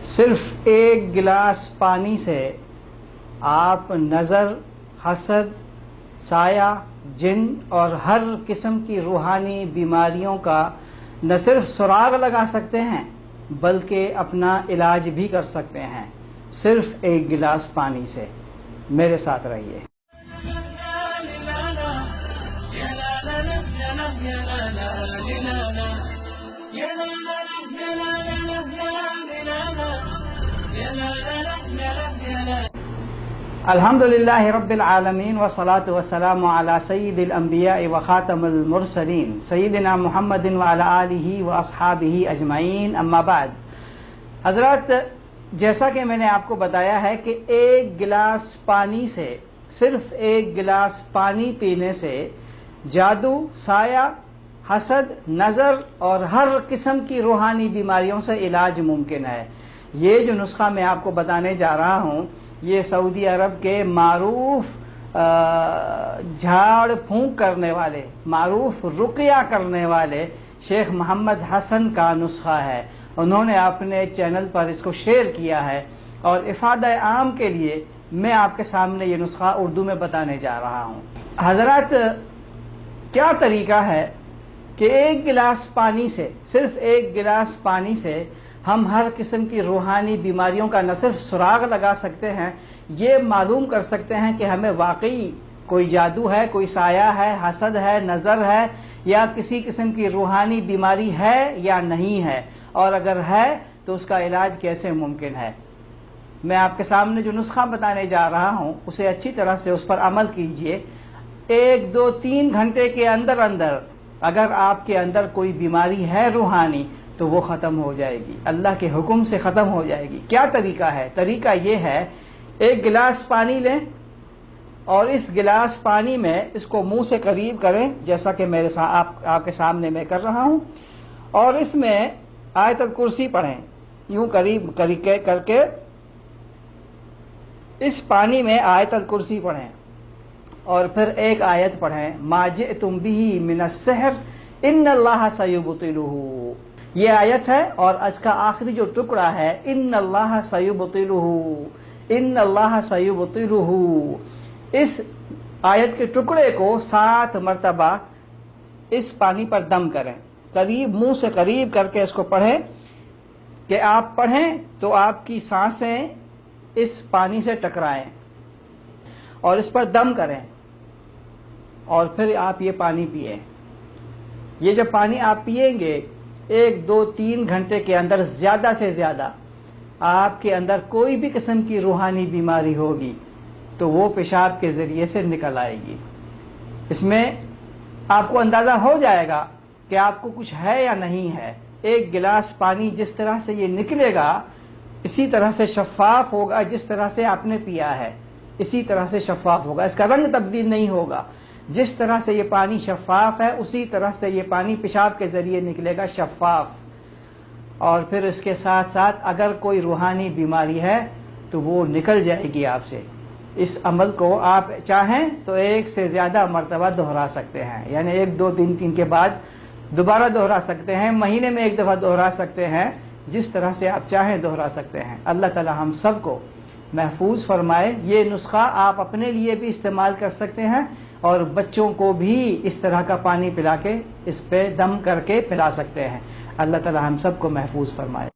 صرف ایک گلاس پانی سے آپ نظر، حسد، سایہ، جن اور ہر قسم کی روحانی بیماریوں کا نہ صرف سراغ لگا سکتے ہیں بلکہ اپنا علاج بھی کر سکتے ہیں، صرف ایک گلاس پانی سے۔ میرے ساتھ رہیے۔ الحمدللہ رب العالمین والصلاة والسلام علی سید الانبیاء وخاتم المرسلین سیدنا محمد وعلی آلہ واصحابہ اجمعین، اما بعد۔ حضرات، جیسا کہ میں نے آپ کو بتایا ہے کہ ایک گلاس پانی سے، صرف ایک گلاس پانی پینے سے جادو، سایہ، حسد، نظر اور ہر قسم کی روحانی بیماریوں سے علاج ممکن ہے۔ یہ جو نسخہ میں آپ کو بتانے جا رہا ہوں، یہ سعودی عرب کے معروف جھاڑ پھونک کرنے والے، معروف رقیہ کرنے والے شیخ محمد حسن کا نسخہ ہے۔ انہوں نے اپنے چینل پر اس کو شیئر کیا ہے، اور افادہ عام کے لیے میں آپ کے سامنے یہ نسخہ اردو میں بتانے جا رہا ہوں۔ حضرات، کیا طریقہ ہے کہ ایک گلاس پانی سے، صرف ایک گلاس پانی سے ہم ہر قسم کی روحانی بیماریوں کا نہ صرف سراغ لگا سکتے ہیں، یہ معلوم کر سکتے ہیں کہ ہمیں واقعی کوئی جادو ہے، کوئی سایہ ہے، حسد ہے، نظر ہے، یا کسی قسم کی روحانی بیماری ہے یا نہیں ہے، اور اگر ہے تو اس کا علاج کیسے ممکن ہے۔ میں آپ کے سامنے جو نسخہ بتانے جا رہا ہوں اسے اچھی طرح سے اس پر عمل کیجئے۔ 1، 2، 3 گھنٹے کے اندر اگر آپ کے اندر کوئی بیماری ہے روحانی تو وہ ختم ہو جائے گی، اللہ کے حکم سے ختم ہو جائے گی۔ کیا طریقہ ہے؟ طریقہ یہ ہے، ایک گلاس پانی لیں اور اس گلاس پانی میں اس کو منہ سے قریب کریں، جیسا کہ آپ کے سامنے میں کر رہا ہوں، اور اس میں آیت الکرسی پڑھیں۔ یوں قریب کر کے اس پانی میں آیت الکرسی پڑھیں، اور پھر ایک آیت پڑھیں، ما جئتم بہ من السحر ان اللہ سیبطلہ۔ یہ آیت ہے، اور اس کا آخری جو ٹکڑا ہے، ان اللہ سیبطلہ، ان اللہ سیبطلہ۔ اس آیت کے ٹکڑے کو 7 مرتبہ اس پانی پر دم کریں، قریب منہ سے قریب کر کے اس کو پڑھیں، کہ آپ پڑھیں تو آپ کی سانسیں اس پانی سے ٹکرائیں اور اس پر دم کریں، اور پھر آپ یہ پانی پئیں۔ یہ جب پانی آپ پئیں گے 1، 2، 3 گھنٹے کے اندر زیادہ سے زیادہ آپ کے اندر کوئی بھی قسم کی روحانی بیماری ہوگی تو وہ پیشاب کے ذریعے سے نکل آئے گی۔ اس میں آپ کو اندازہ ہو جائے گا کہ آپ کو کچھ ہے یا نہیں ہے۔ ایک گلاس پانی جس طرح سے یہ نکلے گا اسی طرح سے شفاف ہوگا، جس طرح سے آپ نے پیا ہے اسی طرح سے شفاف ہوگا، اس کا رنگ تبدیل نہیں ہوگا۔ جس طرح سے یہ پانی شفاف ہے اسی طرح سے یہ پانی پیشاب کے ذریعے نکلے گا شفاف، اور پھر اس کے ساتھ ساتھ اگر کوئی روحانی بیماری ہے تو وہ نکل جائے گی آپ سے۔ اس عمل کو آپ چاہیں تو 1 سے زیادہ مرتبہ دہرا سکتے ہیں، یعنی 1، 2، 3 کے بعد دوبارہ دہرا سکتے ہیں، مہینے میں 1 دفعہ دہرا سکتے ہیں، جس طرح سے آپ چاہیں دہرا سکتے ہیں۔ اللہ تعالی ہم سب کو محفوظ فرمائے۔ یہ نسخہ آپ اپنے لیے بھی استعمال کر سکتے ہیں، اور بچوں کو بھی اس طرح کا پانی پلا کے اس پہ دم کر کے پلا سکتے ہیں۔ اللہ تعالی ہم سب کو محفوظ فرمائے۔